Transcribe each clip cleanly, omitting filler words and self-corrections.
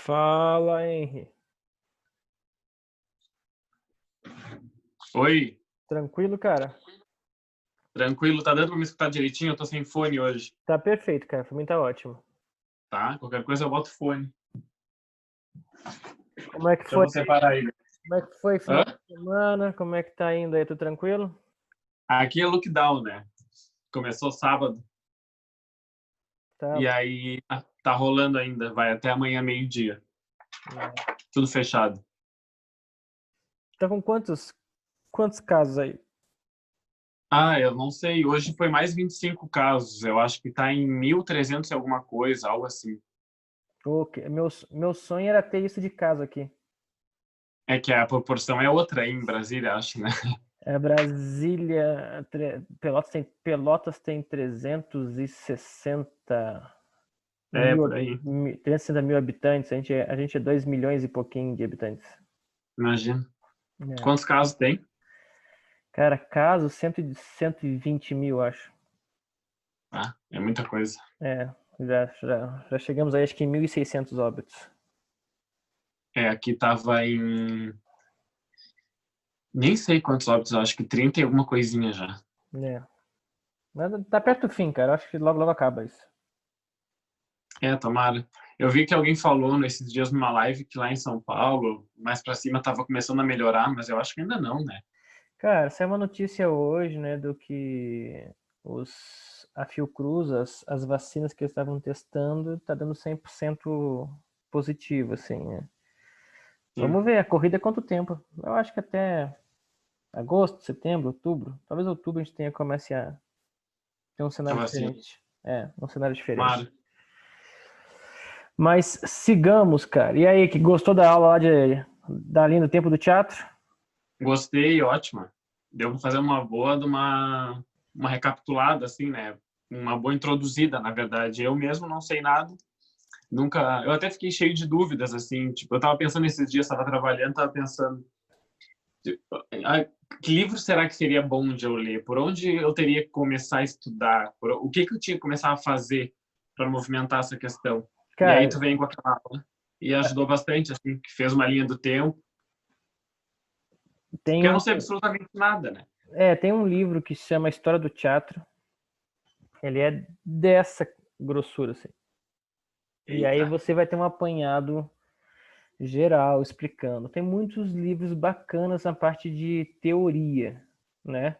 Fala, Henry. Oi, Tranquilo, cara? tranquilo? Tá dando pra me escutar direitinho? Eu tô sem fone hoje, Tá perfeito, cara. Pra mim tá ótimo. tá? Qualquer coisa eu boto fone. Como é que Deixa eu foi? vou separar ele. Como é que foi final Hã? de semana? Como é que tá indo aí? Tudo tranquilo? Aqui é lockdown, né? Começou sábado Tá, e aí tá rolando ainda, vai até amanhã meio-dia. né? Tudo fechado. Tá com quantos casos aí? Ah, eu não sei. Hoje foi mais 25 casos. Eu acho que tá em 1.300 e alguma coisa, algo assim. Ok. Meu sonho era ter isso de casa aqui. É que a proporção é outra aí em Brasília, acho, né? É Brasília, Pelotas tem 360 É, mil, por aí. 360 mil habitantes. A gente é 2 milhões e pouquinho de habitantes. Imagina. É. Quantos casos tem? Cara, casos 120 mil, acho. Ah, é muita coisa. É, já chegamos aí, acho que em 1.600 óbitos. É, aqui tava em nem sei quantos óbitos, eu acho que 30 e alguma coisinha já. É. Mas tá perto do fim, cara. Eu acho que logo, logo acaba isso. É, tomara. Eu vi que alguém falou nesses dias numa live que lá em São Paulo, mais pra cima, tava começando a melhorar, mas eu acho que ainda não, né? Cara, saiu uma notícia hoje, né, do que a Fiocruz, as vacinas que eles estavam testando, tá dando 100% positivo, assim, né? Sim, Vamos ver, a corrida é quanto tempo? Eu acho que até agosto, setembro, outubro. Talvez outubro a gente comece a ter um a cenário vacina. diferente. É, um cenário diferente. Tomara. Mas sigamos, cara. E aí, que gostou da aula lá da linha do tempo do teatro? Gostei, ótima. Deu pra fazer uma boa de uma recapitulada, assim, né? Uma boa introduzida, na verdade. Eu mesmo não sei nada. Nunca. Eu até fiquei cheio de dúvidas, assim. Tipo, eu tava pensando esses dias, tava trabalhando, tava pensando. Ah, que livro será que seria bom de eu ler? Por onde eu teria que começar a estudar? O que que eu tinha que começar a fazer para movimentar essa questão? E aí tu Cara, vem com aquela aula e ajudou bastante, assim, que fez uma linha do tempo, tem porque eu um, não sei absolutamente nada, né? tem um livro que se chama História do Teatro. Ele é dessa grossura, assim. E aí Eita, você vai ter um apanhado geral explicando. Tem muitos livros bacanas na parte de teoria, né?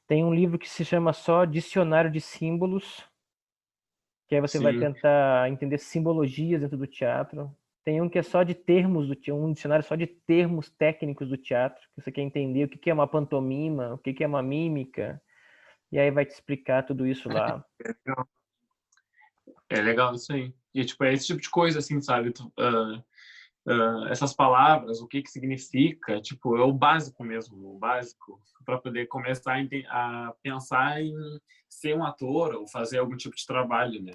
Tem um livro que se chama só Dicionário de Símbolos, que aí você vai sim. tentar entender simbologias dentro do teatro. Tem um que é só de termos, um dicionário só de termos técnicos do teatro, que você quer entender o que é uma pantomima, o que é uma mímica, e aí vai te explicar tudo isso lá. É legal isso aí. E, tipo, é esse tipo de coisa, assim, sabe? Essas palavras, o que que significa, tipo, é o básico mesmo, o básico, para poder começar a pensar em ser um ator ou fazer algum tipo de trabalho, né?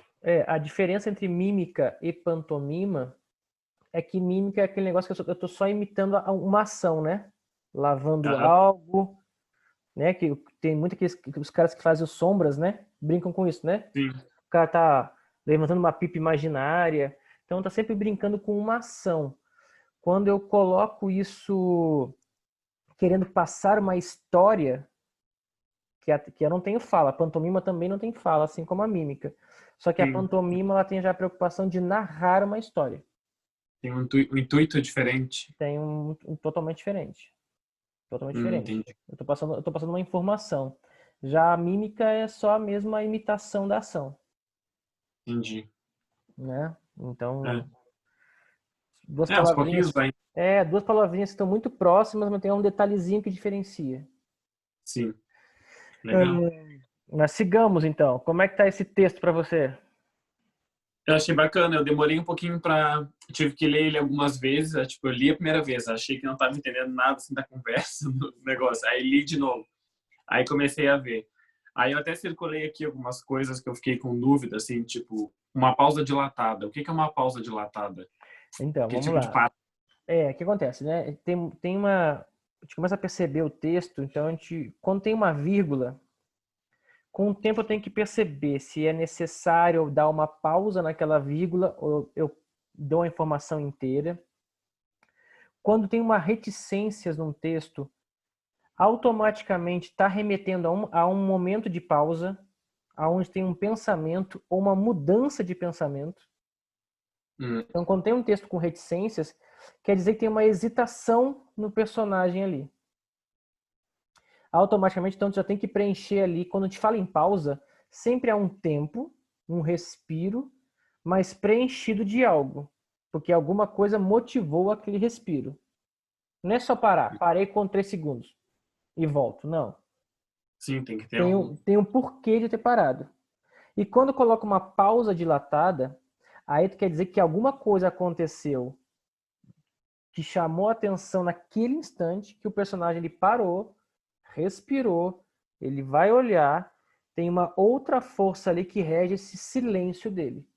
A diferença entre mímica e pantomima é que mímica é aquele negócio que eu tô só imitando uma ação, né? Lavando Aham, algo, né? Que tem muito aqueles os caras que fazem sombras, né? Brincam com isso, né? sim, O cara tá levantando uma pipa imaginária, então tá sempre brincando com uma ação. Quando eu coloco isso querendo passar uma história, que eu não tenho fala, a pantomima também não tem fala, assim como a mímica. Só que a sim. pantomima ela tem já a preocupação de narrar uma história. Tem um intuito diferente. Tem um totalmente diferente. Totalmente diferente. Entendi, Eu tô passando uma informação. Já a mímica é só a mesma imitação da ação, entendi. né? Então, É, duas aos pouquinhos palavrinhas. vai. Duas palavrinhas que estão muito próximas, mas tem um detalhezinho que diferencia. Sim, legal. É, Mas sigamos então. Como é que tá esse texto para você? Eu achei bacana, eu demorei um pouquinho para, tive que ler ele algumas vezes, tipo, eu li a primeira vez, achei que não estava entendendo nada assim da conversa, do negócio, aí li de novo. Aí comecei a ver. Aí eu até circulei aqui algumas coisas que eu fiquei com dúvida, assim, tipo, uma pausa dilatada. O que que é uma pausa dilatada? Então, Que vamos tipo de lá. pausa? O que acontece, né? Tem uma. A gente começa a perceber o texto, então quando tem uma vírgula, com o tempo eu tenho que perceber se é necessário eu dar uma pausa naquela vírgula ou eu dou a informação inteira. Quando tem uma reticência num texto, automaticamente está remetendo a um momento de pausa, aonde tem um pensamento ou uma mudança de pensamento. Então, quando tem um texto com reticências, quer dizer que tem uma hesitação no personagem ali. Automaticamente, então, tu já tem que preencher ali. Quando a gente fala em pausa, sempre há um tempo, um respiro, mas preenchido de algo. Porque alguma coisa motivou aquele respiro. Não é só parar. Parei com 3 segundos e volto. Não. Sim, tem que ter Tem um porquê de ter parado. E quando coloca uma pausa dilatada, aí tu quer dizer que alguma coisa aconteceu que chamou a atenção naquele instante, que o personagem ele parou, respirou, ele vai olhar, tem uma outra força ali que rege esse silêncio dele.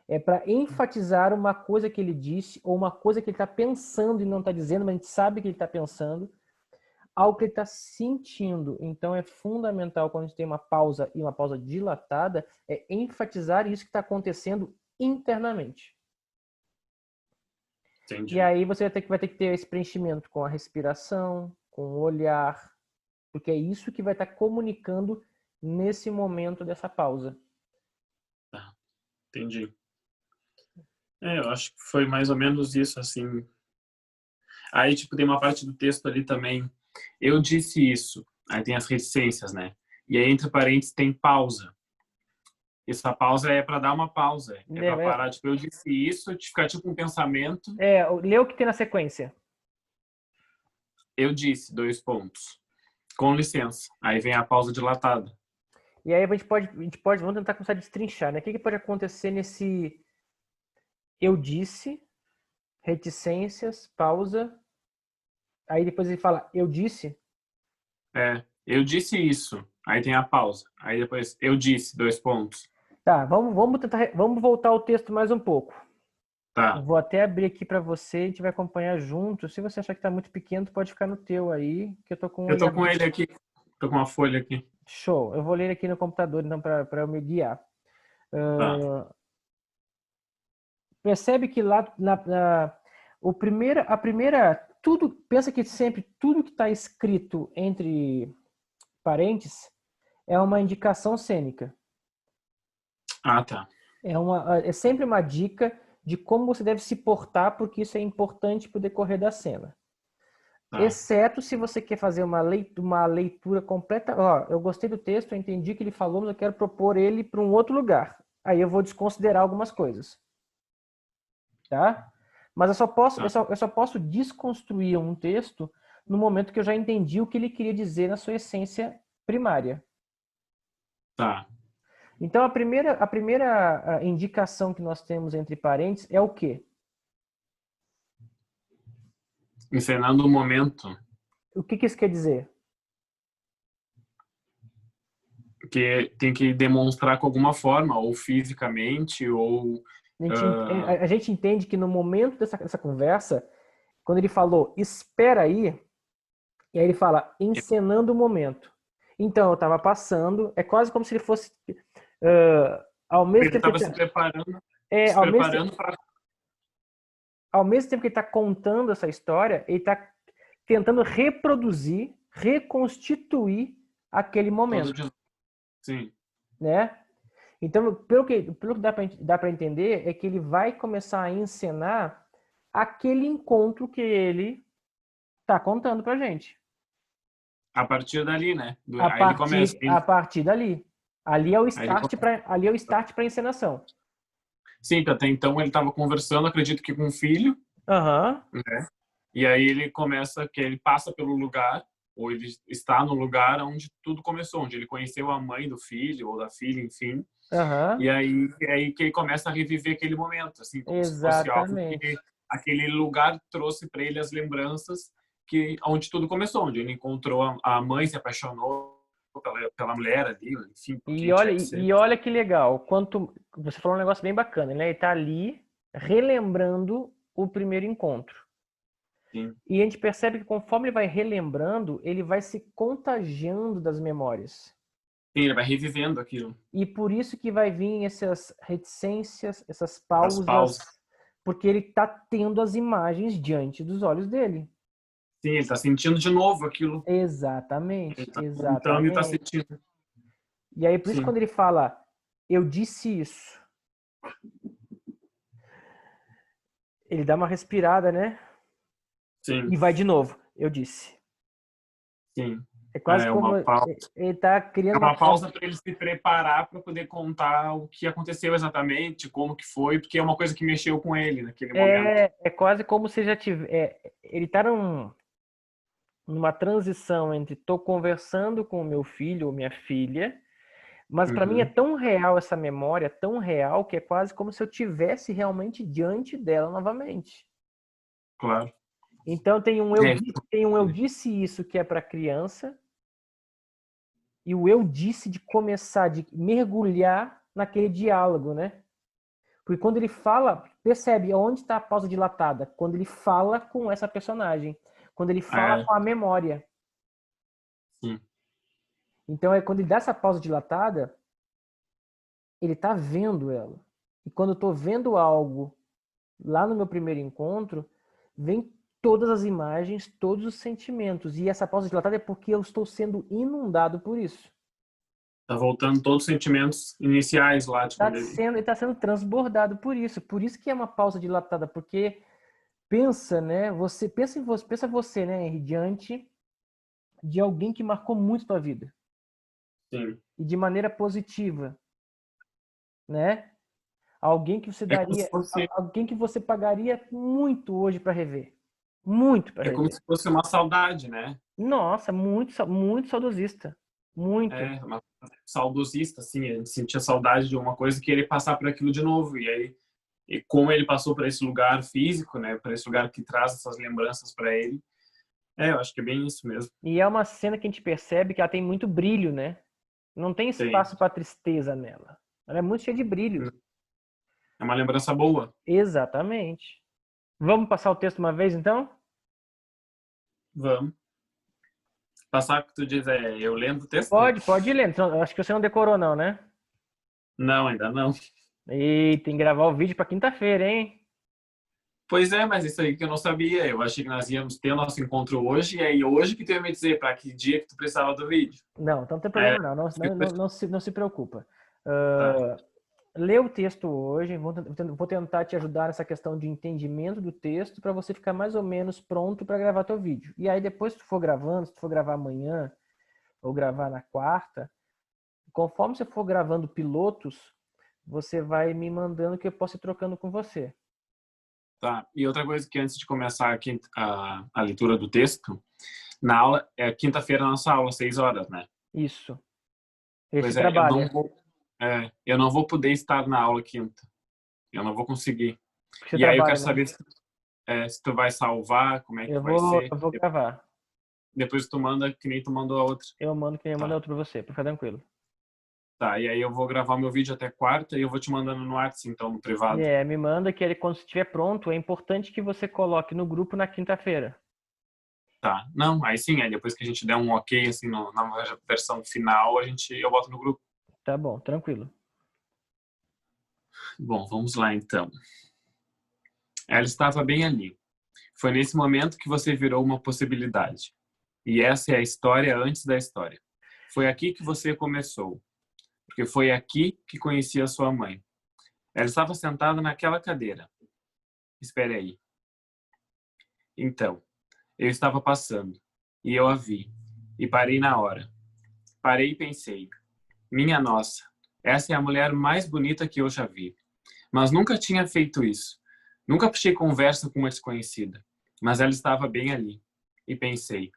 É para enfatizar uma coisa que ele disse ou uma coisa que ele está pensando e não está dizendo, mas a gente sabe que ele está pensando, algo que ele está sentindo. Então é fundamental quando a gente tem uma pausa e uma pausa dilatada, é enfatizar isso que está acontecendo internamente. Entendi. E aí você vai ter que ter esse preenchimento com a respiração, com o olhar, porque é isso que vai estar comunicando nesse momento dessa pausa. Tá. Entendi. Eu acho que foi mais ou menos isso, assim. Aí, tipo, tem uma parte do texto ali também. Eu disse isso. Aí tem as reticências, né? E aí, entre parênteses, tem pausa. Essa pausa é para dar uma pausa. É para parar, tipo, eu disse isso, de ficar, tipo, um pensamento. Lê o que tem na sequência. Eu disse, 2 pontos. Com licença. Aí vem a pausa dilatada. E aí a gente pode, vamos tentar começar a destrinchar, né? O que pode acontecer nesse eu disse, reticências, pausa. Aí depois ele fala, eu disse. Eu disse isso. Aí tem a pausa. Aí depois, eu disse, 2 pontos. Tá, vamos voltar ao texto mais um pouco. Tá. Vou até abrir aqui para você, a gente vai acompanhar junto. Se você achar que tá muito pequeno, tu pode ficar no teu aí, que eu tô com Eu tô com ele aqui. Tô com uma folha aqui. Show. Eu vou ler aqui no computador, então, para eu me guiar. Tá. Percebe que lá a primeira, tudo, pensa que sempre tudo que está escrito entre parênteses é uma indicação cênica. Ah, tá. É sempre uma dica de como você deve se portar, porque isso é importante para o decorrer da cena. Tá. Exceto se você quer fazer uma leitura completa. Ó, eu gostei do texto, eu entendi o que ele falou, mas eu quero propor ele para um outro lugar. Aí eu vou desconsiderar algumas coisas. Tá? Mas eu só posso desconstruir um texto no momento que eu já entendi o que ele queria dizer na sua essência primária. Tá. Então, a primeira indicação que nós temos entre parênteses é o quê? Encenando o momento. O que isso quer dizer? Que tem que demonstrar com alguma forma, ou fisicamente, ou... A gente entende que no momento dessa conversa, quando ele falou, espera aí, e aí ele fala, encenando o momento. Então, eu estava passando, é quase como se ele fosse... ao mesmo ele tempo estava se preparando para... Ao mesmo tempo que ele está contando essa história, ele está tentando reproduzir, reconstituir aquele momento. Sim. Né? Então, pelo que dá para entender, é que ele vai começar a encenar aquele encontro que ele está contando pra gente. A partir dali, né? A partir dali. Ali é o start para encenação. Sim, até então ele estava conversando, acredito que com o filho. Né? E aí ele ele passa pelo lugar, ou ele está no lugar onde tudo começou, onde ele conheceu a mãe do filho ou da filha, enfim. E aí que ele começa a reviver aquele momento, assim, como se fosse algo que aquele lugar trouxe para ele as lembranças onde tudo começou, onde ele encontrou a mãe, se apaixonou pela mulher ali, enfim. E olha que legal, você falou um negócio bem bacana, né? Ele está ali relembrando o primeiro encontro. Sim. E a gente percebe que conforme ele vai relembrando, ele vai se contagiando das memórias. Sim, ele vai revivendo aquilo. E por isso que vai vir essas reticências, essas As pausas, pausas. porque ele está tendo as imagens diante dos olhos dele. Sim, ele tá sentindo de novo aquilo. Exatamente, Ele tá contando e tá exatamente. sentindo. E aí, por isso, Sim, quando ele fala, eu disse isso, ele dá uma respirada, né? sim, E vai de novo, eu disse. sim. É quase É como uma pausa. ele está É criando uma uma pausa para ele se preparar para poder contar o que aconteceu exatamente, como que foi, porque é uma coisa que mexeu com ele naquele momento. é quase como se já tiver. Ele está numa transição entre estou conversando com o meu filho ou minha filha, mas para mim é Uhum, tão real essa memória, tão real, que é quase como se eu tivesse realmente diante dela novamente. claro. Então É, tem um eu disse isso que é para criança, e o eu disse de começar, de mergulhar naquele diálogo, né? Porque quando ele fala, percebe onde está a pausa dilatada? Quando ele fala com essa personagem. Quando ele fala é, com a memória. sim. Então é quando ele dá essa pausa dilatada, ele está vendo ela. E quando eu estou vendo algo lá no meu primeiro encontro, vem todas as imagens, todos os sentimentos. E essa pausa dilatada é porque eu estou sendo inundado por isso. Tá voltando todos os sentimentos iniciais lá de quando ele... Ele está sendo transbordado por isso. Por isso que é uma pausa dilatada, porque pensa, né? Você pensa em você, pensa você, né, Henry, diante de alguém que marcou muito tua vida Sim. e de maneira positiva, né? Alguém que você É como se daria, fosse, alguém que você pagaria muito hoje para rever, muito para é como rever. se fosse uma saudade, né? Nossa, muito saudosista, muito. É, uma saudosista, assim, ele sentia saudade de uma coisa e querer passar por aquilo de novo. E aí, e como ele passou por esse lugar físico, né? Por esse lugar que traz essas lembranças para ele. É, eu acho que é bem isso mesmo. E é uma cena que a gente percebe que ela tem muito brilho, né? Não tem Tem. espaço para tristeza nela. Ela é muito cheia de brilho. É uma lembrança boa. Exatamente. Vamos passar o texto uma vez, então? Vamos. Passar o que tu diz é eu lendo o texto? Pode ir lendo. Então, acho que você não decorou, não, né? Não, ainda não. E tem que gravar o vídeo para quinta-feira, hein? Pois é, mas isso aí que eu não sabia. Eu achei que nós íamos ter o nosso encontro hoje, e aí hoje que tu ia me dizer para que dia que tu precisava do vídeo. Não, então não tem É, problema não. Não se preocupa. tá, Lê o texto hoje. Vou tentar te ajudar nessa questão de entendimento do texto para você ficar mais ou menos pronto para gravar teu vídeo. E aí depois, se tu for gravando, se tu for gravar amanhã ou gravar na quarta, conforme você for gravando pilotos, você vai me mandando que eu posso ir trocando com você. tá. E outra coisa que antes de começar aqui a leitura do texto, na aula, é quinta-feira a nossa aula, 6 horas, né? Isso. Esse Pois é, trabalha. eu não vou poder estar na aula quinta. Eu não vou conseguir. Porque você E aí eu trabalha, quero né? saber se tu vai salvar, como é que vai ser. Eu vou gravar. Depois tu manda, que nem tu mandou a outra. Eu mando que nem eu mando Tá. outro pra você, pra ficar tranquilo. Tá, e aí eu vou gravar meu vídeo até quarta e eu vou te mandando no WhatsApp, então, no privado. Me manda que ele, quando estiver pronto, é importante que você coloque no grupo na quinta-feira. Tá. Não, aí sim, aí depois que a gente der um ok, assim, na versão final, eu boto no grupo. Tá bom, tranquilo. Bom, vamos lá então. Ela estava bem ali. Foi nesse momento que você virou uma possibilidade. E essa é a história antes da história. Foi aqui que você começou, porque foi aqui que conheci a sua mãe. Ela estava sentada naquela cadeira. Espere aí. Então, eu estava passando, e eu a vi, e parei na hora. Parei e pensei, minha nossa, essa é a mulher mais bonita que eu já vi. Mas nunca tinha feito isso. Nunca puxei conversa com uma desconhecida. Mas ela estava bem ali. E pensei,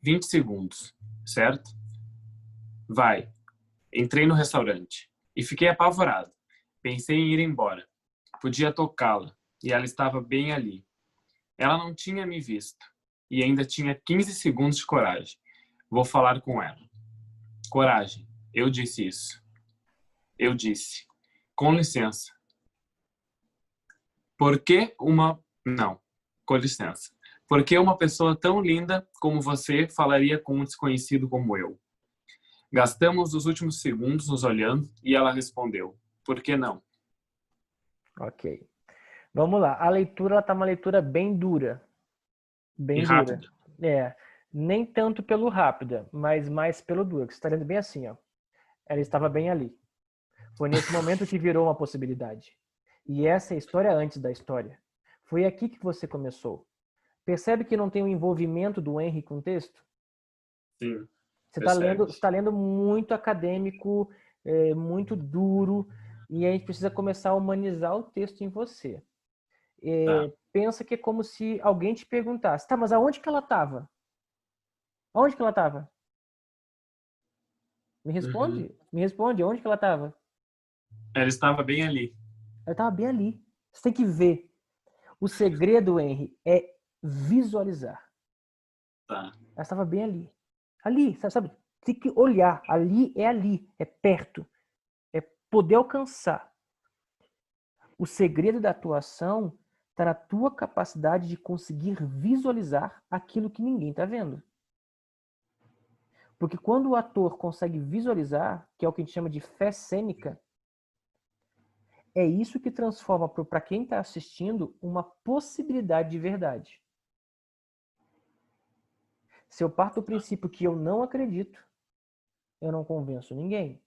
20 segundos, certo? Vai. Entrei no restaurante. E fiquei apavorado. Pensei em ir embora. Podia tocá-la. E ela estava bem ali. Ela não tinha me visto. E ainda tinha 15 segundos de coragem. Vou falar com ela. Coragem. Eu disse isso. Eu disse. Com licença. Por que uma... Não. Com licença. Por que uma pessoa tão linda como você falaria com um desconhecido como eu? Gastamos os últimos segundos nos olhando e ela respondeu, por que não? Ok. Vamos lá. A leitura, ela tá uma leitura bem dura. E Bem dura. rápido. É. Nem tanto pelo rápida, mas mais pelo dura. Que você está lendo bem assim, ó. Ela estava bem ali. Foi nesse momento que virou uma possibilidade. E essa é a história antes da história. Foi aqui que você começou. Percebe que não tem o envolvimento do Henry com o texto? Sim, Você percebe. está lendo muito acadêmico, muito duro, e a gente precisa começar a humanizar o texto em você. Tá. Pensa que é como se alguém te perguntasse, tá, mas aonde que ela estava? Aonde que ela estava? Uhum. Me responde, aonde que ela estava? Ela estava bem ali. Ela estava bem ali. Você tem que ver. O segredo, Henry, é visualizar. Tá. Ela estava bem ali. Ali, sabe? Tem que olhar. Ali, é perto. É poder alcançar. O segredo da atuação está na tua capacidade de conseguir visualizar aquilo que ninguém está vendo. Porque quando o ator consegue visualizar, que é o que a gente chama de fé cênica, é isso que transforma para quem está assistindo uma possibilidade de verdade. Se eu parto do princípio que eu não acredito, eu não convenço ninguém.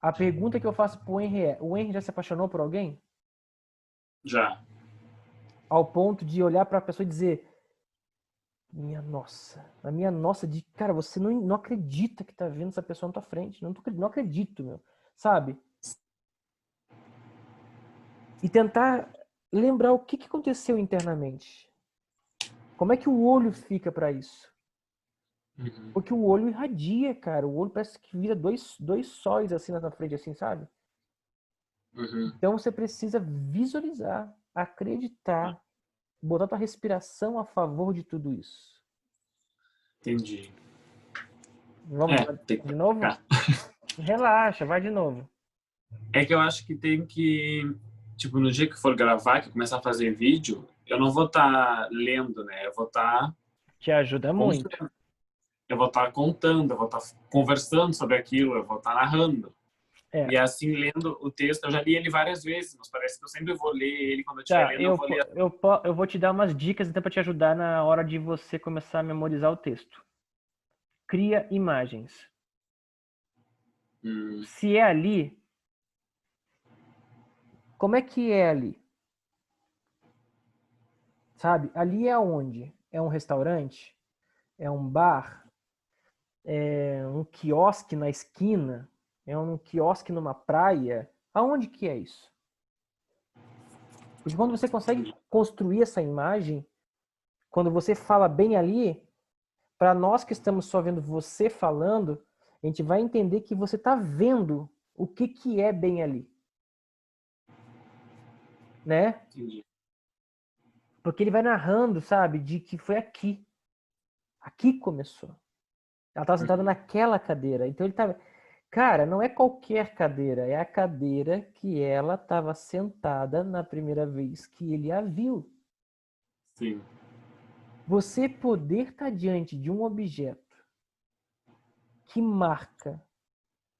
A pergunta que eu faço pro Henry é: o Henry já se apaixonou por alguém? Já. Ao ponto de olhar para a pessoa e dizer: a minha nossa, de cara, você não acredita que tá vendo essa pessoa na tua frente. Não acredito, meu. Sabe? E tentar lembrar o que aconteceu internamente. Como é que o olho fica para isso? Uhum. Porque o olho irradia, cara. O olho parece que vira dois sóis assim na frente, assim, sabe? Uhum. Então você precisa visualizar, acreditar, botar tua respiração a favor de tudo isso. Entendi. Vamos É, lá tem que de novo? praticar. Relaxa, vai de novo. É que eu acho que tem que, tipo, no dia que for gravar, que começar a fazer vídeo, eu não vou estar lendo, né? Eu vou estar Te ajuda muito. contando, eu vou estar contando, eu vou estar conversando sobre aquilo, eu vou estar narrando. É, E assim, lendo o texto, eu já li ele várias vezes, mas parece que eu sempre vou ler ele quando eu estiver tá. lendo, eu vou ler. Eu vou te dar umas dicas então para te ajudar na hora de você começar a memorizar o texto. Cria imagens. Hum, Se é ali, como é que é ali? Sabe? Ali é onde? É um restaurante? É um bar? É um quiosque na esquina? É um quiosque numa praia? Aonde que é isso? Porque quando você consegue construir essa imagem, quando você fala bem ali, para nós que estamos só vendo você falando, a gente vai entender que você está vendo o que é bem ali, né? entendi. Porque ele vai narrando, sabe, de que foi aqui. Aqui começou. Ela estava sentada Uhum. naquela cadeira. Então ele estava. Cara, não é qualquer cadeira, é a cadeira que ela estava sentada na primeira vez que ele a viu. Sim. Você poder estar diante de um objeto que marca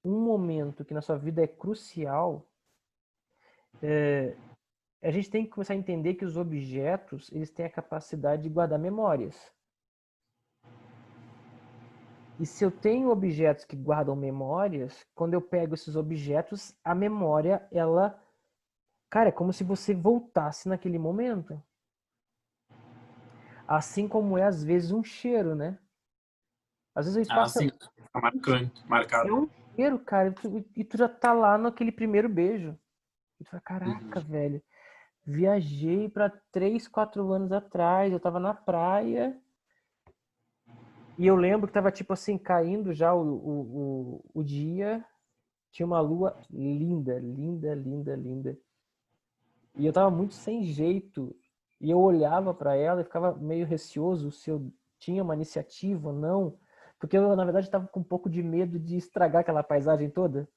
um momento que na sua vida é crucial, a gente tem que começar a entender que os objetos eles têm a capacidade de guardar memórias. E se eu tenho objetos que guardam memórias, quando eu pego esses objetos, a memória, ela, cara, é como se você voltasse naquele momento. Assim como é às vezes um cheiro, né? Às vezes a gente Ah, passa, sim. Fica marcante, é marcado. um cheiro, cara, e tu já tá lá naquele primeiro beijo. E tu fala, Uhum. caraca, velho, viajei para 3, 4 anos atrás, eu tava na praia. E eu lembro que tava tipo assim, caindo já o dia. Tinha uma lua linda, linda, linda, linda. E eu tava muito sem jeito. E eu olhava para ela e ficava meio receoso se eu tinha uma iniciativa ou não. Porque eu, na verdade, estava com um pouco de medo de estragar aquela paisagem toda.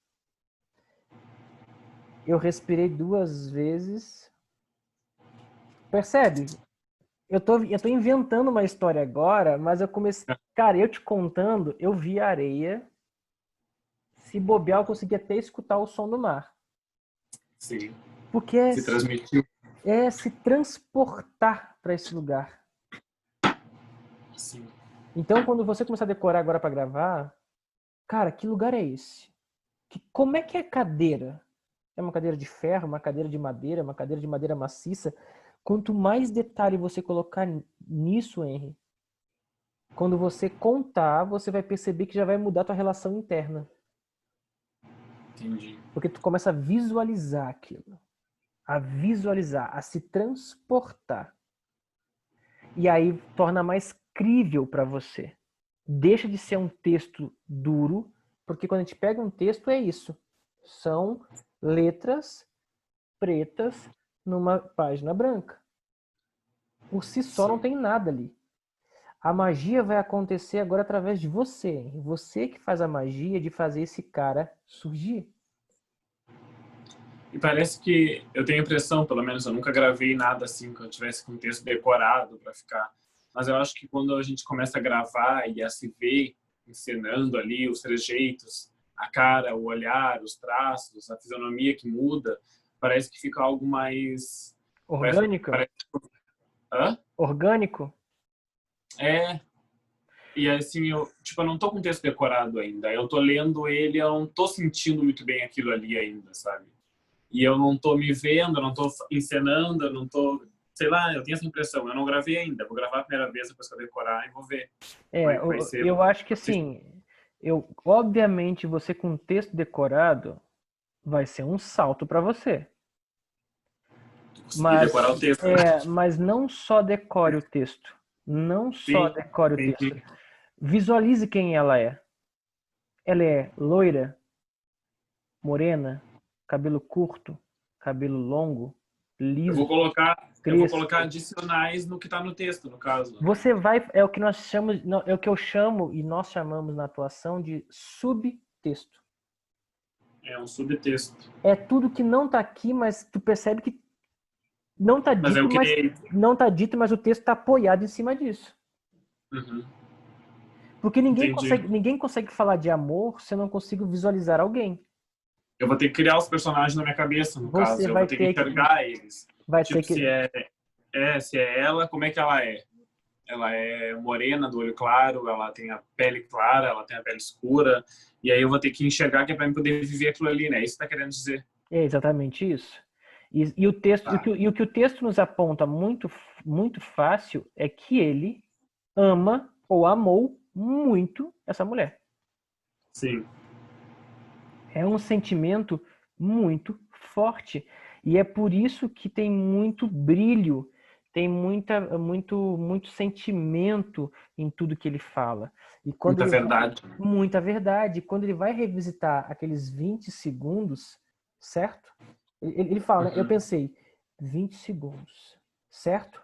Eu respirei 2 vezes. Percebe? eu tô inventando uma história agora, mas eu comecei. Cara, eu te contando, eu vi a areia. Se bobear, eu consegui até escutar o som do mar. Sim. Porque Se transmitiu. é se transportar para esse lugar. Sim. Então, quando você começar a decorar agora para gravar, cara, que lugar é esse? Como é que é a cadeira? É uma cadeira de ferro, uma cadeira de madeira, uma cadeira de madeira maciça? Quanto mais detalhe você colocar nisso, Henry, quando você contar, você vai perceber que já vai mudar a tua relação interna. Entendi. Porque tu começa a visualizar aquilo. A visualizar, a se transportar. E aí torna mais crível para você. Deixa de ser um texto duro, porque quando a gente pega um texto é isso. São letras pretas numa página branca. Por si só não Sim. tem nada ali. A magia vai acontecer agora através de você. Você que faz a magia de fazer esse cara surgir. E parece que eu tenho a impressão, pelo menos eu nunca gravei nada assim que eu tivesse com o texto decorado para ficar. Mas eu acho que quando a gente começa a gravar e a se ver encenando ali os trejeitos, a cara, o olhar, os traços, a fisionomia que muda, parece que fica algo mais. Orgânico? Parece... Hã? Orgânico? É. E assim, eu não tô com o texto decorado ainda. Eu tô lendo ele, eu não tô sentindo muito bem aquilo ali ainda, sabe? E eu não tô me vendo, eu não tô encenando, eu não tô, sei lá, eu tenho essa impressão. Eu não gravei ainda, vou gravar a primeira vez depois que eu decorar e vou ver como é que vai ser. Eu acho que assim, obviamente você com texto decorado vai ser um salto para você. Consegui Mas, decorar o texto, né? mas não só decore o texto. Não só Sim, decore o texto. entendi. Visualize quem ela é. Ela é loira, morena, cabelo curto, cabelo longo, Eu vou liso, colocar, eu vou colocar crespo. adicionais no que tá no texto, no caso. Você vai, é o que nós chamamos, é o que eu chamo e nós chamamos na atuação de subtexto. É um subtexto. É tudo que não está aqui, mas tu percebe que não está Mas eu dito, mas criei. não tá dito, mas o texto está apoiado em cima disso. Uhum, Porque entendi. ninguém consegue falar de amor se eu não consigo visualizar alguém. Eu vou ter que criar os personagens na minha cabeça, no Você caso. Eu vou ter que enxergar eles. vai ter Tipo, que, se é ela, como é que ela é? Ela é morena, do olho claro, ela tem a pele clara, ela tem a pele escura, e aí eu vou ter que enxergar que é para eu poder viver aquilo ali, né? Isso que tá querendo dizer. é exatamente isso. E o texto, Tá. e o que o texto nos aponta muito fácil é que ele ama ou amou muito essa mulher. Sim. É um sentimento muito forte. E é por isso que tem muito brilho, tem muito sentimento em tudo que ele fala. E quando Muita ele verdade. muita verdade, quando ele vai revisitar aqueles 20 segundos, certo? Ele fala, né? Eu Uhum. pensei, 20 segundos, certo?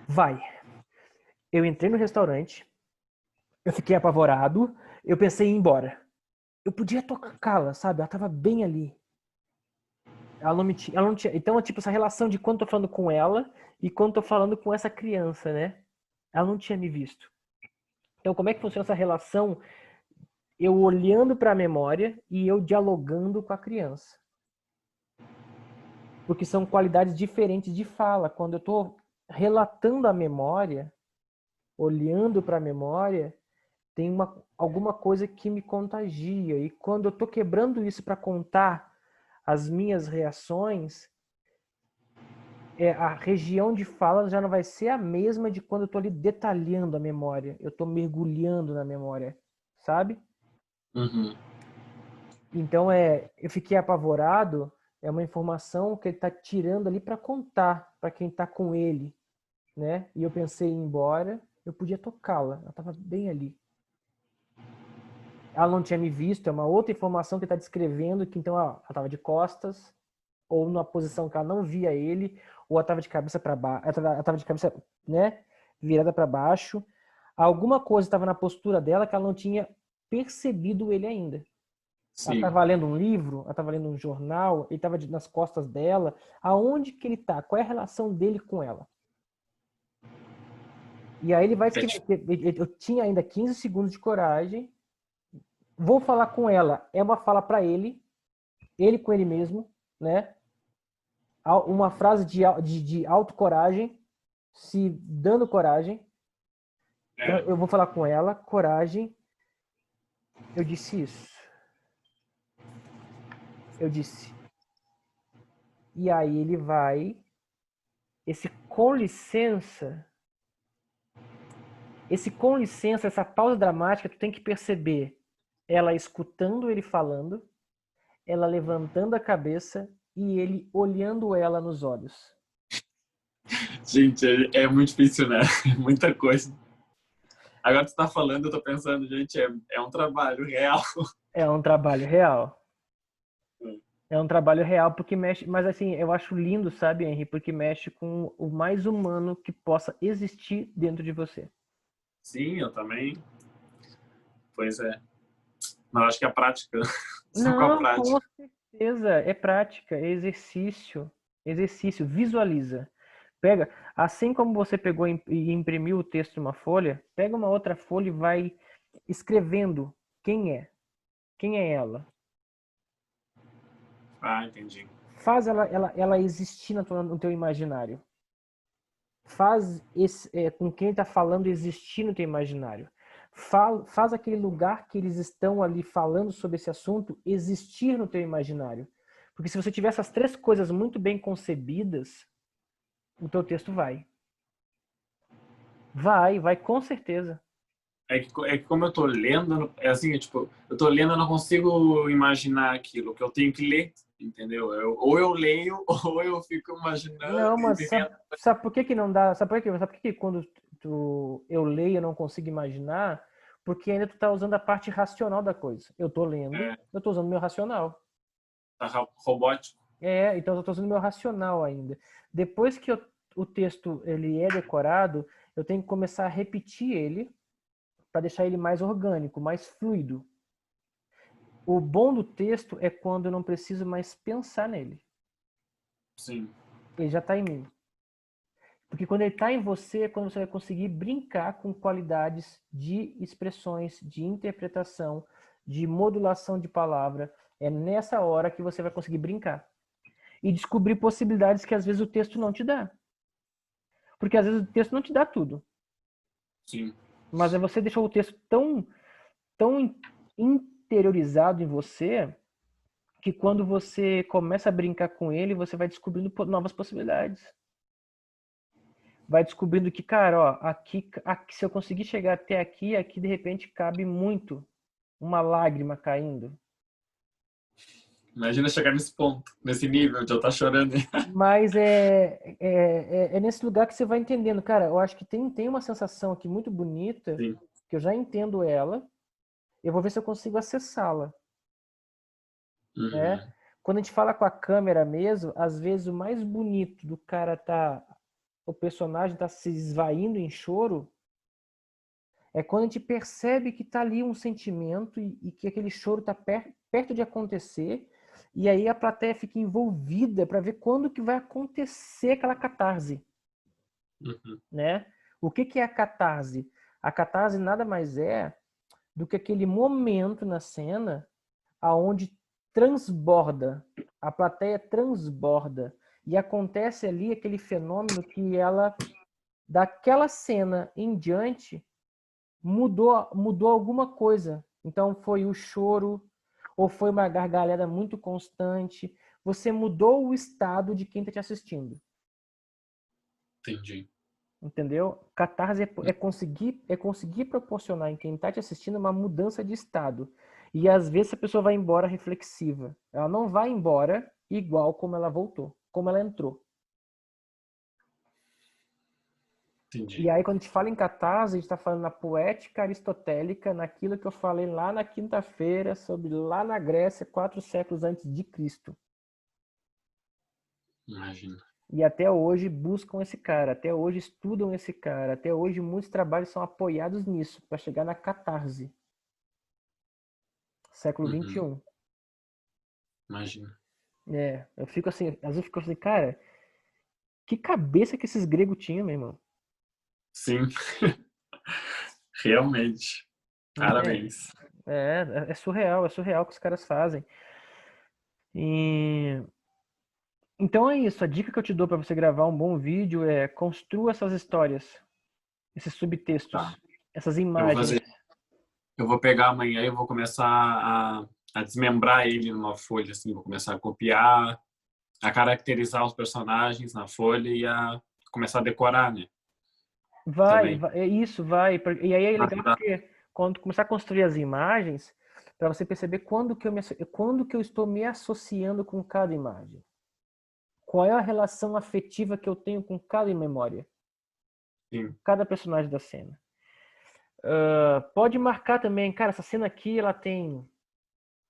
Vai. Eu entrei no restaurante, eu fiquei apavorado, eu pensei em ir embora. Eu podia tocá-la, sabe? Ela tava bem ali. Ela não tinha. Então, tipo, essa relação de quando eu tô falando com ela e quando eu tô falando com essa criança, né? Ela não tinha me visto. Então, como é que funciona essa relação? Eu olhando para a memória e eu dialogando com a criança. Porque são qualidades diferentes de fala. Quando eu tô relatando a memória, olhando para a memória, tem alguma coisa que me contagia. E quando eu tô quebrando isso para contar as minhas reações, a região de fala já não vai ser a mesma de quando eu estou ali detalhando a memória. Eu estou mergulhando na memória, sabe? Uhum. Então eu fiquei apavorado. É uma informação que ele está tirando ali para contar para quem está com ele, né? E eu pensei em ir embora. Eu podia tocá-la. Ela estava bem ali. Ela não tinha me visto. É uma outra informação que está descrevendo que então ela estava de costas ou numa posição que ela não via ele, ou ela estava de cabeça para baixo, ela estava de cabeça, né, virada para baixo. Alguma coisa estava na postura dela que ela não tinha percebido ele ainda. Ela Sim. estava lendo um livro, ela estava lendo um jornal, ele estava nas costas dela. Aonde que ele está? Qual é a relação dele com ela? E aí ele vai escrever. Eu tinha ainda 15 segundos de coragem. Vou falar com ela. É uma fala para ele com ele mesmo, né? Uma frase de autocoragem, se dando coragem. Então, eu vou falar com ela, coragem. Eu disse isso. Eu disse. E aí ele vai. Esse com licença. Essa pausa dramática, tu tem que perceber ela escutando ele falando, ela levantando a cabeça e ele olhando ela nos olhos. Gente, é muito difícil, né? É muita coisa. Agora tu tá falando, eu tô pensando, gente, é um trabalho real. É um trabalho real. É um trabalho real porque mexe, mas assim, eu acho lindo, sabe, Henry, porque mexe com o mais humano que possa existir dentro de você. Sim, eu também. Pois é. Mas eu acho que a prática, só com a Não, com prática. certeza, é prática, é exercício. Exercício, visualiza. Pega, assim como você pegou e imprimiu o texto em uma folha, pega uma outra folha e vai escrevendo quem é ela. Ah, entendi. Faz ela existir no teu imaginário. Faz com quem está falando existir no teu imaginário. Faz aquele lugar que eles estão ali falando sobre esse assunto existir no teu imaginário. Porque se você tiver essas três coisas muito bem concebidas, o teu texto vai. Vai com certeza. É que como eu tô lendo, é assim, é tipo, eu tô lendo, eu não consigo imaginar aquilo, que eu tenho que ler, entendeu? Ou eu leio, ou eu fico Não, imaginando e mas vivendo. sabe por que que não dá? Sabe por que quando eu leio eu não consigo imaginar? Porque ainda tu tá usando a parte racional da coisa. Eu tô lendo, É, eu tô usando meu racional. tá robótico. Então eu tô usando meu racional ainda. Depois que o texto ele é decorado, eu tenho que começar a repetir ele para deixar ele mais orgânico, mais fluido. O bom do texto é quando eu não preciso mais pensar nele. Sim. Ele já está em mim. Porque quando ele está em você, é quando você vai conseguir brincar com qualidades de expressões, de interpretação, de modulação de palavra. É nessa hora que você vai conseguir brincar. E descobrir possibilidades que às vezes o texto não te dá. Porque às vezes o texto não te dá tudo. Sim. Mas é você deixou o texto tão interiorizado em você que quando você começa a brincar com ele, você vai descobrindo novas possibilidades. Vai descobrindo que, cara, ó, aqui se eu conseguir chegar até aqui de repente cabe muito uma lágrima caindo. Imagina chegar nesse ponto, nesse nível de eu estar chorando. Mas é nesse lugar que você vai entendendo. Cara, eu acho que tem uma sensação aqui muito bonita, Sim. que eu já entendo ela, eu vou ver se eu consigo acessá-la. Né? Uhum. Quando a gente fala com a câmera mesmo, às vezes o mais bonito do cara o personagem tá se esvaindo em choro, é quando a gente percebe que tá ali um sentimento e que aquele choro tá perto de acontecer, e aí a plateia fica envolvida para ver quando que vai acontecer aquela catarse, Uhum. né? O que que é a catarse? A catarse nada mais é do que aquele momento na cena aonde transborda, a plateia transborda e acontece ali aquele fenômeno que ela daquela cena em diante mudou alguma coisa. Então foi o choro ou foi uma gargalhada muito constante. Você mudou o estado de quem está te assistindo. Entendi. Entendeu? Catarse é conseguir proporcionar em quem está te assistindo uma mudança de estado. E às vezes a pessoa vai embora reflexiva. Ela não vai embora igual como ela voltou, como ela entrou. E Entendi. aí, quando a gente fala em catarse, a gente está falando na poética aristotélica, naquilo que eu falei lá na quinta-feira, sobre lá na Grécia, 4 séculos antes de Cristo. Imagina. E até hoje buscam esse cara, até hoje estudam esse cara, até hoje muitos trabalhos são apoiados nisso, para chegar na catarse. Século vinte e Uhum. um. Imagina. Eu fico assim, às vezes eu fico assim, cara, que cabeça que esses gregos tinham, meu irmão. Sim, realmente. Entende? Parabéns. É surreal o que os caras fazem. E então é isso, a dica que eu te dou para você gravar um bom vídeo é construa essas histórias, esses Tá. subtextos, essas Eu vou imagens. fazer. Eu vou pegar amanhã e vou começar a desmembrar ele numa folha, assim. Vou começar a copiar, a caracterizar os personagens na folha e a começar a decorar, né? Também. É isso, vai. E aí é Pra legal ajudar. porque quando começar a construir as imagens, para você perceber quando que eu estou me associando com cada imagem. Qual é a relação afetiva que eu tenho com cada memória, Sim. cada personagem da cena. Pode marcar também, cara, essa cena aqui, ela tem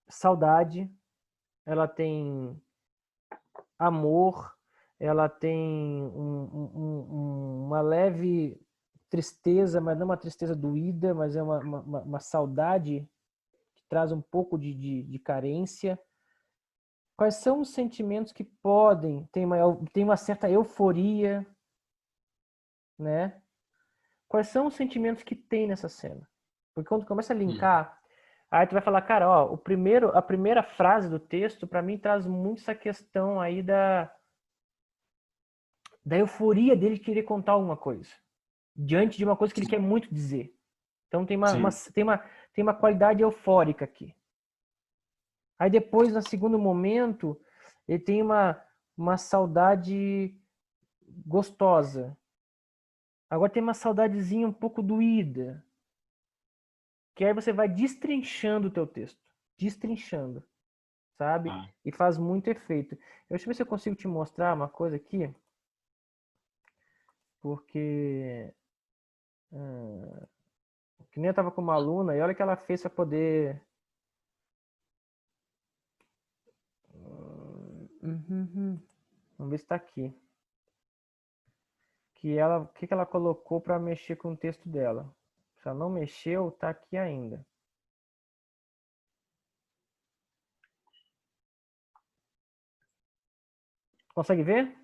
saudade, ela tem amor, ela tem uma leve tristeza, mas não uma tristeza doída, mas é uma saudade que traz um pouco de carência. Quais são os sentimentos que podem, tem uma certa euforia, né? Quais são os sentimentos que tem nessa cena? Porque quando tu começa a Hum. linkar, aí tu vai falar, cara, ó, a primeira frase do texto, para mim, traz muito essa questão aí da euforia dele querer contar alguma coisa, diante de uma coisa que ele quer muito dizer. Então Sim. tem uma qualidade eufórica aqui. Aí depois, no segundo momento, ele tem uma saudade gostosa. Agora tem uma saudadezinha um pouco doída. Que aí você vai destrinchando o teu texto. Destrinchando, sabe? Tá. E faz muito efeito. Deixa eu ver se eu consigo te mostrar uma coisa aqui. Porque... que nem eu tava com uma aluna e olha o que ela fez para poder... Vamos ver se tá aqui. O que ela colocou para mexer com o texto dela. Se ela não mexeu, tá aqui ainda. Consegue ver?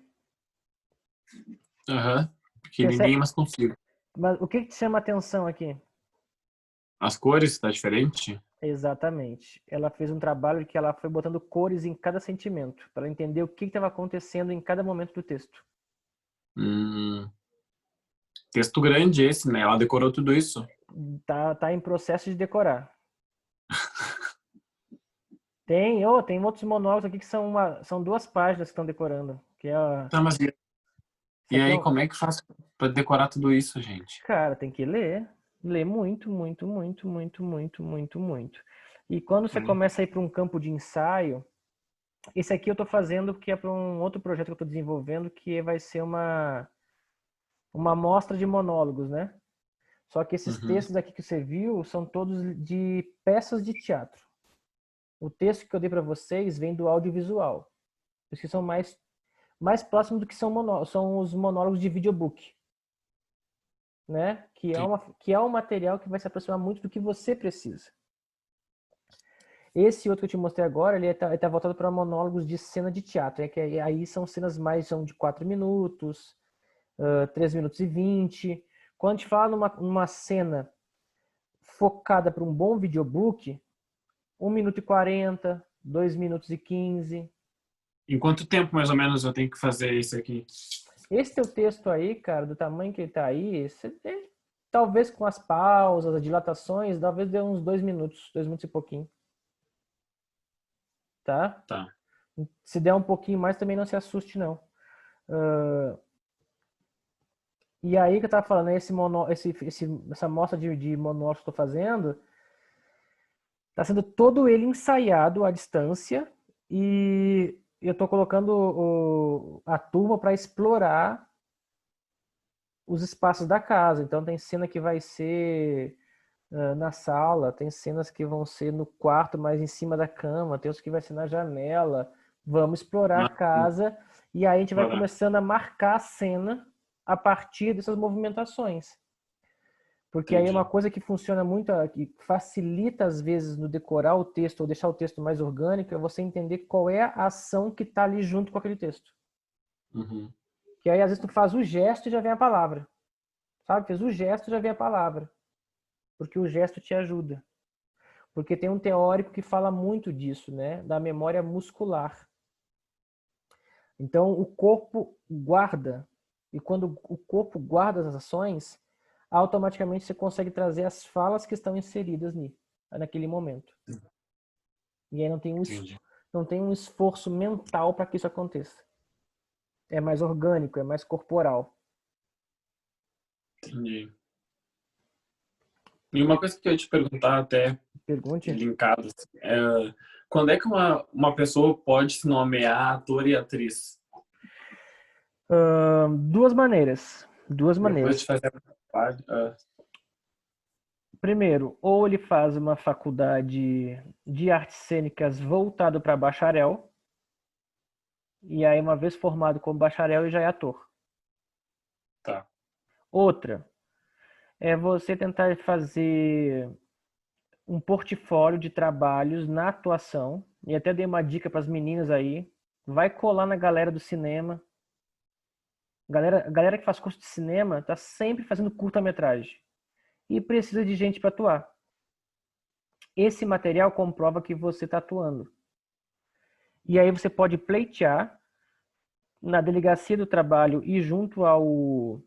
Aham. Pequenininho, Percebe? mas consigo. Mas o que te chama a atenção aqui? As cores, tá diferente? Exatamente. Ela fez um trabalho que ela foi botando cores em cada sentimento, para entender o que estava acontecendo em cada momento do texto. Hum, texto grande esse, né? Ela decorou tudo isso. Tá em processo de decorar. Tem outros monólogos aqui que são 2 páginas que estão decorando. Tá, mas Isso e aqui é aí, um, como é que faz pra decorar tudo isso, gente? cara, tem que ler. Ler muito, muito, muito, muito, muito, muito, muito. E quando você Hum. começa a ir para um campo de ensaio, esse aqui eu estou fazendo que é para um outro projeto que eu estou desenvolvendo, que vai ser uma amostra de monólogos, né? Só que esses Uhum. textos aqui que você viu são todos de peças de teatro. O texto que eu dei para vocês vem do audiovisual. Os que são mais próximos do que são os monólogos de videobook, né? Sim. Que é um material que vai se aproximar muito do que você precisa. Esse outro que eu te mostrei agora, ele tá voltado para monólogos de cena de teatro. Que aí são cenas mais são de 4 minutos, 3 minutos e 20. Quando a gente fala numa cena focada para um bom videobook, 1 minuto e 40, 2 minutos e 15. Em quanto tempo, mais ou menos, eu tenho que fazer isso aqui? Esse teu texto aí, cara, do tamanho que ele tá aí, talvez com as pausas, as dilatações, talvez dê uns 2 minutos, 2 minutos e pouquinho. Tá? Tá. Se der um pouquinho mais, também não se assuste, não. E aí que eu tava falando, essa mostra de monólogos que eu tô fazendo, tá sendo todo ele ensaiado à distância e eu tô colocando a turma para explorar os espaços da casa. Então tem cena que vai ser na sala, tem cenas que vão ser no quarto, mais em cima da cama, tem outros que vai ser na janela. Vamos explorar a Mas, casa e aí a gente vai bora. começando a marcar a cena a partir dessas movimentações. Porque aí é uma Entendi. coisa que funciona muito, que facilita às vezes no decorar o texto ou deixar o texto mais orgânico, é você entender qual é a ação que está ali junto com aquele texto. Uhum. Que aí às vezes tu faz o gesto e já vem a palavra. sabe? Fez o gesto, já vem a palavra. Porque o gesto te ajuda. Porque tem um teórico que fala muito disso, né? Da memória muscular. Então, o corpo guarda. E quando o corpo guarda as ações, automaticamente você consegue trazer as falas que estão inseridas naquele momento. E aí Entendi. não tem um esforço mental para que isso aconteça. É mais orgânico, é mais corporal. Entendi. E uma coisa que eu ia te perguntar até, Pergunte. linkado, assim, quando é que uma pessoa pode se nomear ator e atriz? Duas maneiras. Duas Depois maneiras. de fazer a parte. Primeiro, ou ele faz uma faculdade de artes cênicas voltado para bacharel, e aí uma vez formado como bacharel, ele já é ator. Tá. Outra é você tentar fazer um portfólio de trabalhos na atuação, e até dei uma dica para as meninas aí, vai colar na galera do cinema. A galera que faz curso de cinema está sempre fazendo curta-metragem e precisa de gente para atuar. Esse material comprova que você está atuando. E aí você pode pleitear na Delegacia do Trabalho e junto ao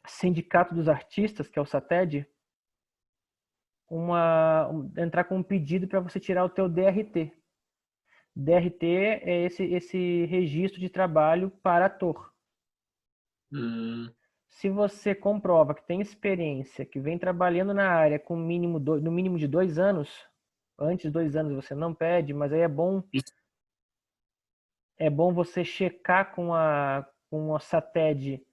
Sindicato dos Artistas, que é o SATED, entrar com um pedido para você tirar o teu DRT. DRT é esse registro de trabalho para ator. Se você comprova que tem experiência, que vem trabalhando na área com no mínimo de 2 anos, antes de 2 anos você não pede, mas aí Isso. é bom você checar com a SATED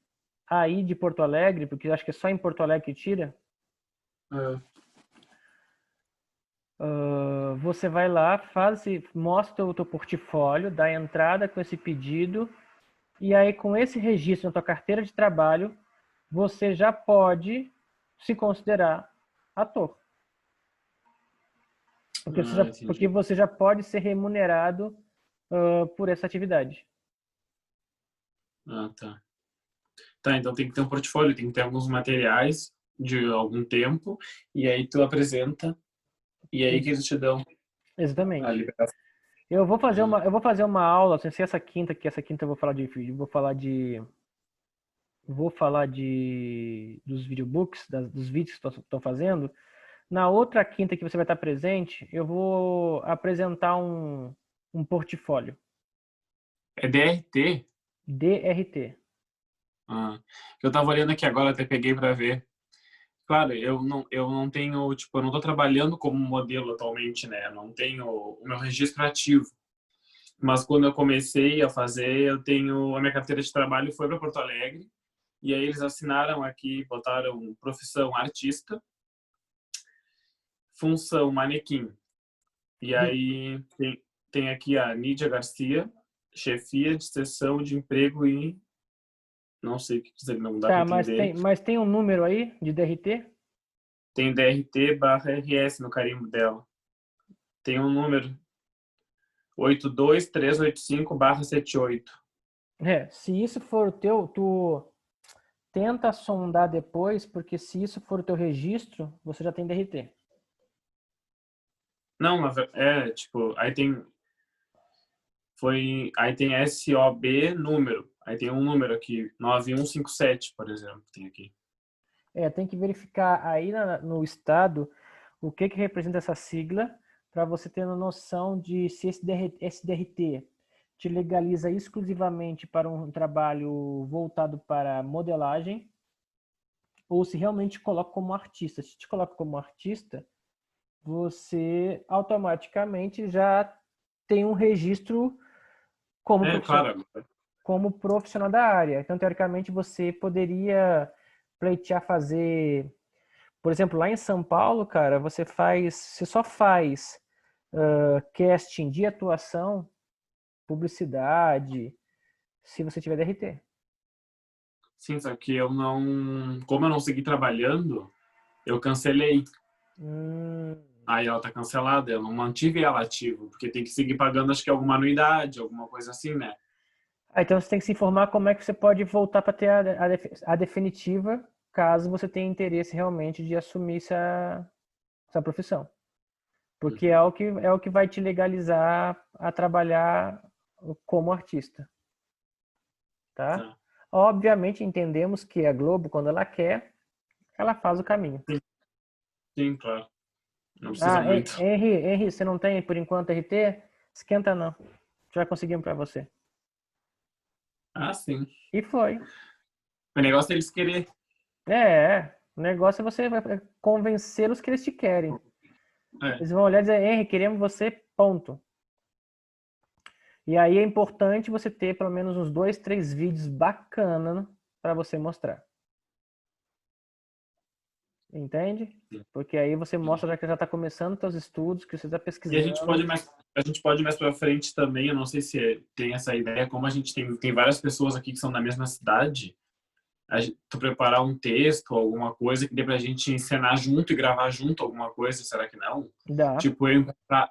aí de Porto Alegre, porque eu acho que é só em Porto Alegre que tira. Você vai lá, mostra o teu portfólio, dá entrada com esse pedido, e aí com esse registro na tua carteira de trabalho, você já pode se considerar ator. Porque você já pode ser remunerado por essa atividade. Tá. Tá, então tem que ter um portfólio, tem que ter alguns materiais de algum tempo, e aí tu apresenta, e aí que eles te dão a Exatamente. liberação. Eu vou fazer uma aula, sem ser essa quinta, que essa quinta eu vou falar dos videobooks, dos vídeos que estão fazendo. Na outra quinta que você vai estar presente, eu vou apresentar um portfólio. É DRT? DRT. Eu tava olhando aqui agora, até peguei para ver. Claro, eu não tenho, tipo, eu não tô trabalhando como modelo atualmente, né? Eu não tenho o meu registro ativo. Mas quando eu comecei a fazer, a minha carteira de trabalho foi para Porto Alegre, e aí eles assinaram aqui, botaram profissão artista, função manequim. E aí tem aqui a Nídia Garcia, chefia de seção de emprego e não sei o que dizer, não dá para Tá, entender. mas tem um número aí de DRT? Tem DRT/RS no carimbo dela. Tem um número 82385/78. Se isso for o teu, tu tenta sondar depois, porque se isso for o teu registro, você já tem DRT. Não, tipo, aí tem SOB número. Aí tem um número aqui, 9157, por exemplo, tem aqui. Tem que verificar aí no estado o que representa essa sigla para você ter uma noção de se esse DRT te legaliza exclusivamente para um trabalho voltado para modelagem ou se realmente te coloca como artista. Se te coloca como artista, você automaticamente já tem um registro como profissional da área. Então, teoricamente, você poderia pleitear fazer... Por exemplo, lá em São Paulo, cara, você só faz casting de atuação, publicidade, se você tiver DRT. Sim, só que como eu não segui trabalhando, eu cancelei. Aí ela tá cancelada, eu não mantive ela ativa, porque tem que seguir pagando, acho que alguma anuidade, alguma coisa assim, né? Então você tem que se informar como é que você pode voltar para ter a definitiva caso você tenha interesse realmente de assumir essa profissão. Porque é o que vai te legalizar a trabalhar como artista. Tá? Tá. Obviamente entendemos que a Globo, quando ela quer, ela faz o caminho. Sim, sim, claro. Não precisa Ah, muito. Henry, você não tem por enquanto RT? Esquenta não. Já conseguimos para você. Ah, sim. E foi. O negócio é eles querer. O negócio é você convencê-los que eles te querem. É. Eles vão olhar e dizer, Henry, queremos você, ponto. E aí é importante você ter pelo menos uns 2, 3 vídeos bacanas para você mostrar. Entende? Porque aí você mostra que já está começando os seus estudos, que você está E pesquisando. a gente pode mais para frente também, eu não sei se tem essa ideia, como a gente tem várias pessoas aqui que são da mesma cidade, tu preparar um texto, alguma coisa que dê pra gente encenar junto e gravar junto alguma coisa, será que não? Dá. Tipo, eu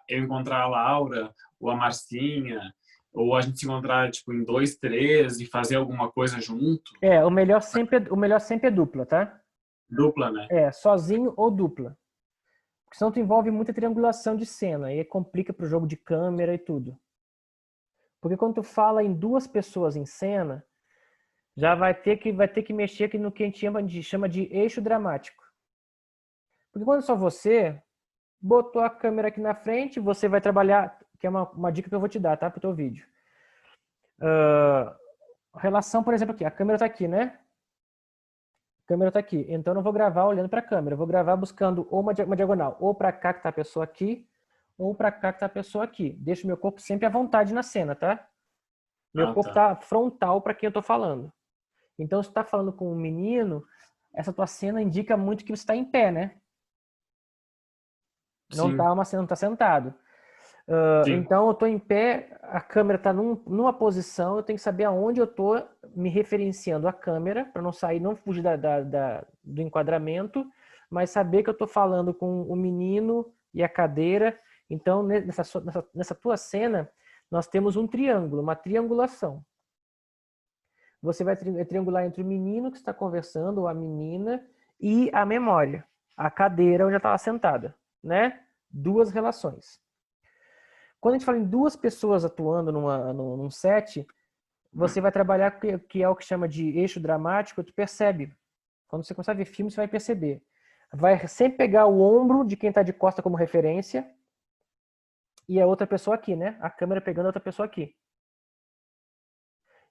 encontrar a Laura, ou a Marcinha, ou a gente se encontrar, tipo, em dois, três e fazer alguma coisa junto. O melhor sempre é dupla, tá? Dupla, né? Sozinho ou dupla. Porque senão tu envolve muita triangulação de cena e complica pro jogo de câmera e tudo. Porque quando tu fala em duas pessoas em cena, já vai ter que mexer aqui no que a gente chama de eixo dramático. Porque quando é só você, botou a câmera aqui na frente, você vai trabalhar, que é uma dica que eu vou te dar, tá? Pro teu vídeo. Relação, por exemplo, aqui, a câmera tá aqui, né? A câmera tá aqui. Então eu não vou gravar olhando para a câmera, eu vou gravar buscando ou uma diagonal, ou para cá que tá a pessoa aqui, ou para cá que tá a pessoa aqui. Deixo meu corpo sempre à vontade na cena, tá? Meu Ah, corpo tá. tá frontal para quem eu tô falando. Então se tu tá falando com um menino, essa tua cena indica muito que você está em pé, né? Sim, Não tá sentado. sim. Então eu tô em pé, a câmera tá numa posição, eu tenho que saber aonde eu tô me referenciando a câmera, para não sair, não fugir do enquadramento, mas saber que eu tô falando com o menino e a cadeira. Então, nessa tua cena, nós temos um triângulo, uma triangulação. Você vai triangular entre o menino que está conversando, ou a menina, e a memória, a cadeira onde ela estava sentada, né? Duas relações. Quando a gente fala em duas pessoas atuando num set, você vai trabalhar que é o que chama de eixo dramático, tu percebe. Quando você começar a ver filme, você vai perceber. Vai sempre pegar o ombro de quem está de costa como referência e a outra pessoa aqui, né? A câmera pegando a outra pessoa aqui.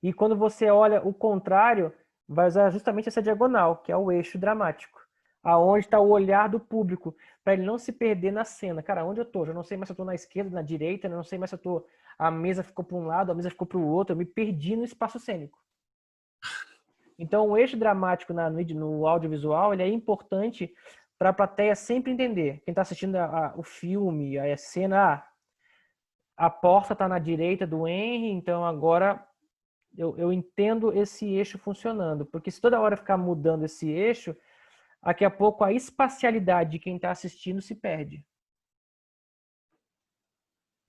E quando você olha o contrário, vai usar justamente essa diagonal, que é o eixo dramático. Aonde está o olhar do público, para ele não se perder na cena. Cara, onde eu tô? Já não sei mais se eu tô na esquerda, na direita, não sei mais se eu tô. A mesa ficou para um lado, a mesa ficou para o outro, eu me perdi no espaço cênico. Então, o eixo dramático no audiovisual ele é importante para a plateia sempre entender. Quem está assistindo o filme, a cena, a porta está na direita do Henry, então agora eu entendo esse eixo funcionando. Porque se toda hora ficar mudando esse eixo, daqui a pouco a espacialidade de quem está assistindo se perde.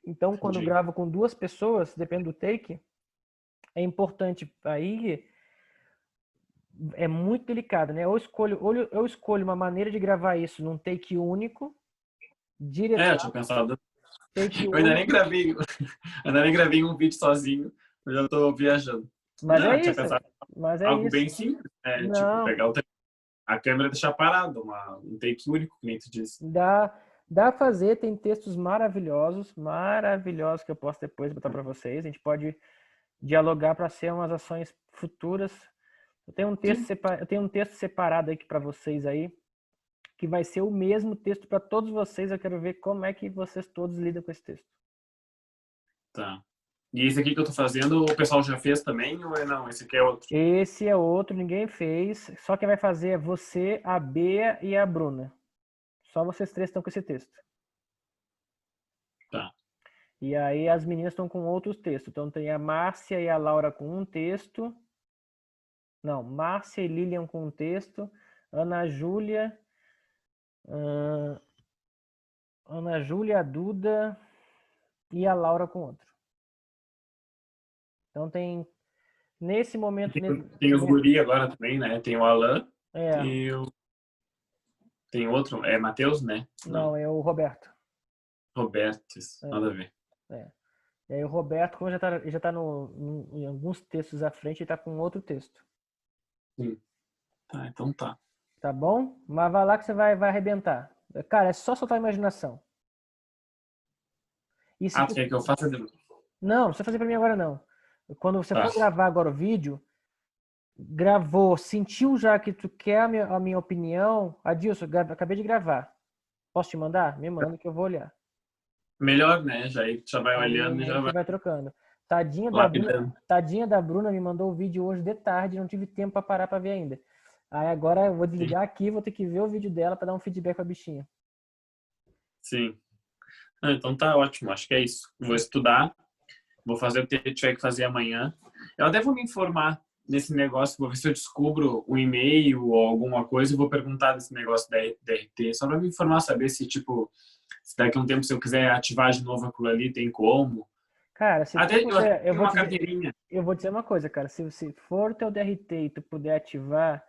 Então, quando eu Entendi. gravo com duas pessoas, depende do take, é importante aí, é muito delicado, né? Eu escolho uma maneira de gravar isso num take único, Eu tinha pensado. take Eu ainda nem único, gravei, ainda nem gravei um vídeo sozinho, eu já tô viajando. mas Não, é eu tinha isso, pensado mas em é algo isso. bem simples, né? Tipo, Não, pegar a câmera e deixar parada, um take único, que nem tu disse. dá a fazer, tem textos maravilhosos, maravilhosos que eu posso depois botar para vocês. A gente pode dialogar para ser umas ações futuras. Sim, Eu tenho um texto separado aqui para vocês aí, que vai ser o mesmo texto para todos vocês. Eu quero ver como é que vocês todos lidam com esse texto. tá. E esse aqui que eu tô fazendo, o pessoal já fez também, ou é não? Esse aqui é outro? Esse é outro, ninguém fez. Só quem vai fazer é você, a Bea e a Bruna. Só vocês três estão com esse texto. Tá. E aí as meninas estão com outros textos. Então tem a Márcia e a Laura com um texto. Não, Márcia e Lilian com um texto. Ana Júlia. Ana Júlia, a Duda e a Laura com outro. Então tem, nesse momento, Tem os guri agora também, né? Tem o Alan. É, Eu... Tem outro? É Matheus, né? não, Não. é o Roberto. Roberto, isso. É, Nada a ver. é. E aí o Roberto, como já tá em alguns textos à frente, ele tá com outro texto. Sim. Tá, então tá. Tá bom? Mas vai lá que você vai arrebentar. Cara, é só soltar a imaginação. E se Ah, tu tu... quer que eu faça? Não, não precisa fazer pra mim agora não. Quando você Tá. for gravar agora o vídeo, gravou, sentiu já que tu quer a minha opinião. Adilson, acabei de gravar. Posso te mandar? Me manda que eu vou olhar. Melhor, né? Já vai olhando Aí e a já gente vai vai trocando. Tadinha da Bruna, lapidando. tadinha da Bruna me mandou o vídeo hoje de tarde, não tive tempo para parar para ver ainda. Aí agora eu vou Sim. desligar aqui, vou ter que ver o vídeo dela para dar um feedback pra bichinha. Sim. Ah, então tá ótimo. Acho que é isso. Vou estudar. Vou fazer o que tiver que fazer amanhã. Eu até vou me informar nesse negócio. Vou ver se eu descubro um e-mail ou alguma coisa e vou perguntar desse negócio da DRT. Só para me informar, saber se, tipo, se daqui a um tempo, se eu quiser ativar de novo aquilo ali, tem como. Cara, se tu Eu até puder, tenho uma carteirinha. eu vou dizer uma coisa, cara, se for o teu DRT e tu puder ativar,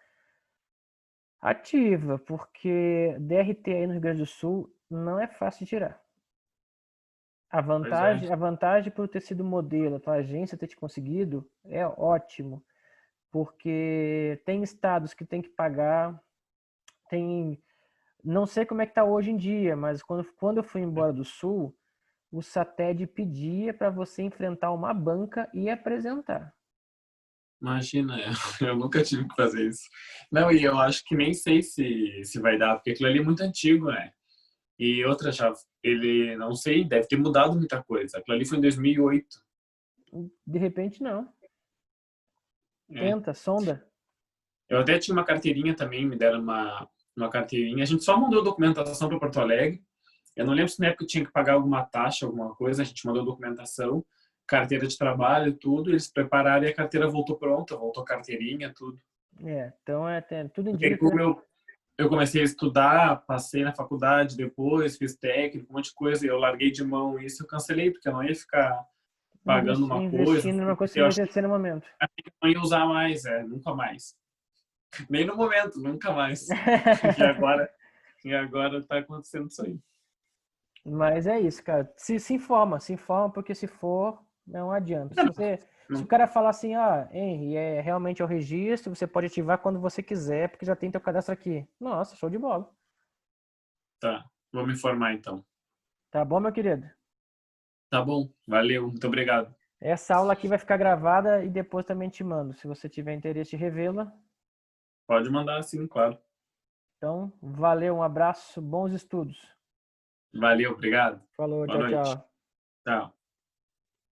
ativa, porque DRT aí no Rio Grande do Sul não é fácil de tirar. Pois é. A vantagem por ter sido modelo, a tua agência ter te conseguido, é ótimo. Porque tem estados que tem que pagar, tem, não sei como é que tá hoje em dia, mas quando eu fui embora do Sul, o SATED pedia para você enfrentar uma banca e apresentar. Imagina, eu nunca tive que fazer isso. Não, e eu acho que nem sei se vai dar, porque aquilo ali é muito antigo, né? E outra já, ele, não sei, deve ter mudado muita coisa. Aquilo ali foi em 2008. De repente não. É. Tenta, sonda. Eu até tinha uma carteirinha também, me deram uma carteirinha. A gente só mandou documentação para Porto Alegre. Eu não lembro se na época tinha que pagar alguma taxa, alguma coisa. A gente mandou documentação, carteira de trabalho, tudo. Eles prepararam e a carteira voltou pronta, voltou a carteirinha, tudo. Então tudo Porque aí, indica que como eu comecei a estudar, passei na faculdade depois, fiz técnico, um monte de coisa, e eu larguei de mão isso, eu cancelei, porque eu não ia ficar pagando uma coisa, investindo numa coisa que você eu não vai achei exercer no momento. que não ia usar mais, nunca mais. Nem no momento, nunca mais. E agora tá acontecendo isso aí. Mas é isso, cara. Se informa, porque se for, não adianta. Se o Não, cara falar assim, Henry, realmente é o registro, você pode ativar quando você quiser, porque já tem teu cadastro aqui. Nossa, show de bola. tá, vou me informar então. Tá bom, meu querido? Tá bom, valeu, muito obrigado. Essa aula aqui vai ficar gravada e depois também te mando. Se você tiver interesse de revê-la. Pode mandar sim, claro. Então, valeu, um abraço, bons estudos. Valeu, obrigado. Falou, Boa tchau, noite. tchau. Tchau.